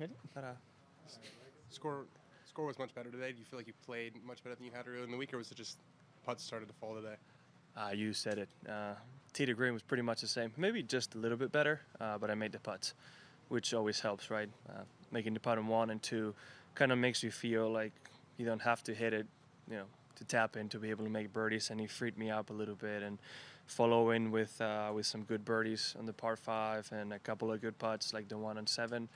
Hit it. But, score score was much better today. Do you feel like you played much better than you had earlier in the week, or was it just putts started to fall today? You said it. Tee to green was pretty much the same. Maybe just a little bit better, but I made the putts, which always helps, right? Making the putt on 1 and 2 kind of makes you feel like you don't have to hit it, to tap in to be able to make birdies. And he freed me up a little bit and follow in with some good birdies on the par 5 and a couple of good putts like the 1 and 7.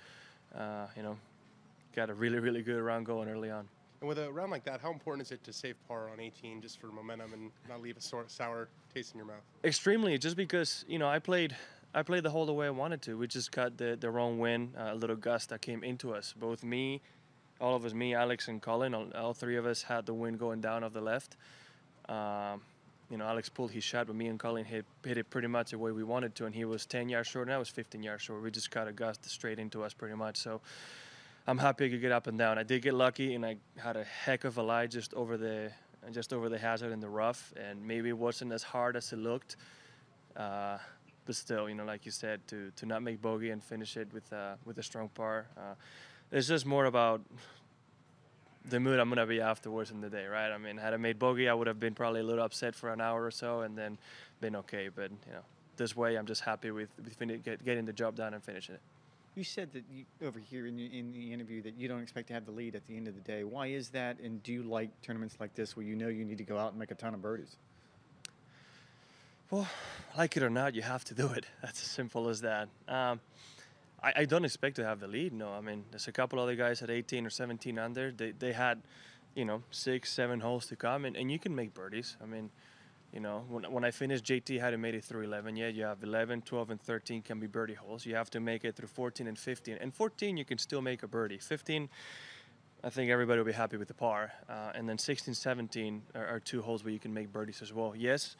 Got a really, really good round going early on. And with a round like that, how important is it to save par on 18 just for momentum and not leave a sour taste in your mouth? Extremely, just because I played the hole the way I wanted to. We just got the wrong wind, a little gust that came into us. Both all of us, me, Alex, and Colin, all three of us had the wind going down off the left. Alex pulled his shot, but me and Colin hit it pretty much the way we wanted to, and he was 10 yards short, and I was 15 yards short. We just got a gust straight into us pretty much. So I'm happy I could get up and down. I did get lucky, and I had a heck of a lie just over the hazard in the rough, and maybe it wasn't as hard as it looked. But still, like you said, to not make bogey and finish it with a strong par. It's just more about the mood I'm going to be afterwards in the day, right? I mean, had I made bogey, I would have been probably a little upset for an hour or so and then been okay. But, this way I'm just happy with getting the job done and finishing it. You said that over here in the interview that you don't expect to have the lead at the end of the day. Why is that, and do you like tournaments like this where you need to go out and make a ton of birdies? Well, like it or not, you have to do it. That's as simple as that. I don't expect to have the lead, no. I mean, there's a couple other guys at 18 or 17 under. They had, 6, 7 holes to come, and you can make birdies. I mean, when I finished, JT hadn't made it through 11 yet. You have 11, 12, and 13 can be birdie holes. You have to make it through 14 and 15. And 14, you can still make a birdie. 15, I think everybody will be happy with the par. And then 16, 17 are 2 holes where you can make birdies as well. Yes,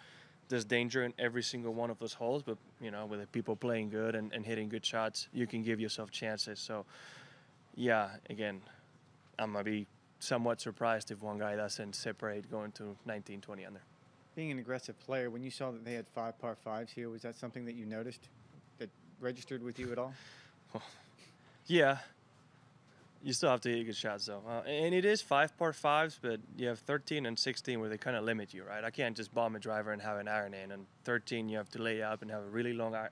there's danger in every single one of those holes, but, with the people playing good and hitting good shots, you can give yourself chances. So, yeah, again, I'm going to be somewhat surprised if one guy doesn't separate going to 19, 20 under. Being an aggressive player, when you saw that they had 5 par 5s here, was that something that you noticed that registered with you at all? Yeah. You still have to hit good shots, though. And it is 5 par 5s, but you have 13 and 16 where they kind of limit you, right? I can't just bomb a driver and have an iron in. And 13, you have to lay up and have a really long iron,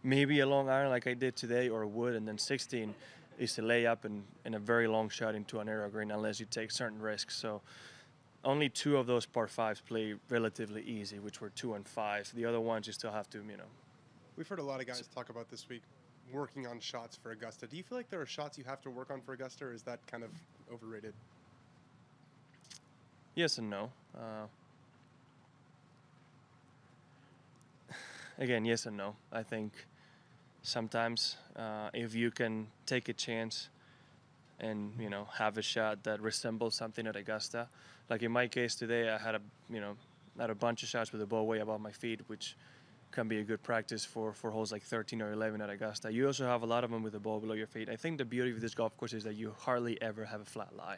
maybe a long iron like I did today or a wood. And then 16 is to lay up and a very long shot into an narrow green unless you take certain risks. So only 2 of those par 5s play relatively easy, which were 2 and 5. The other ones you still have to, We've heard a lot of guys talk about this week working on shots for Augusta. Do you feel like there are shots you have to work on for Augusta, or is that kind of overrated? Yes and no. Again, yes and no. I think sometimes if you can take a chance and have a shot that resembles something at Augusta, like in my case today, I had a bunch of shots with the ball way above my feet, which can be a good practice for holes like 13 or 11 at Augusta. You also have a lot of them with the ball below your feet. I think the beauty of this golf course is that you hardly ever have a flat lie,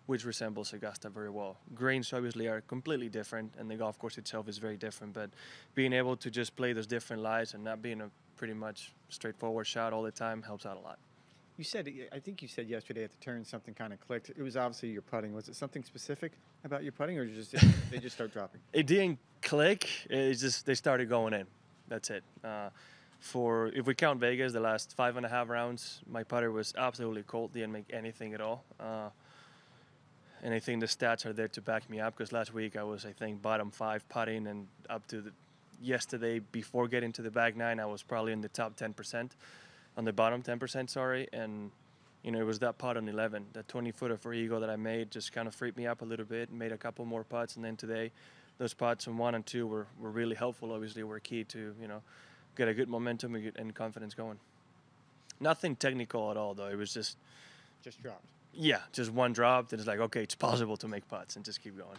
which resembles Augusta very well. Greens obviously are completely different, and the golf course itself is very different, but being able to just play those different lies and not being a pretty much straightforward shot all the time helps out a lot. I think you said yesterday at the turn something kind of clicked. It was obviously your putting. Was it something specific about your putting, or they just start dropping? It didn't click. It's just they started going in. That's it. If we count Vegas, the last 5.5 rounds, my putter was absolutely cold. Didn't make anything at all. And I think the stats are there to back me up because last week I was, I think, bottom 5 putting, and up to yesterday before getting to the back 9, I was probably in the top 10%. On the bottom 10%, sorry, and it was that putt on 11, that 20-footer for eagle that I made just kind of freed me up a little bit, made a couple more putts, and then today, those putts on 1 and 2 were really helpful. Obviously, were key to get a good momentum and confidence going. Nothing technical at all, though. It was just dropped. Yeah, just one drop, and it's like, okay, it's possible to make putts and just keep going.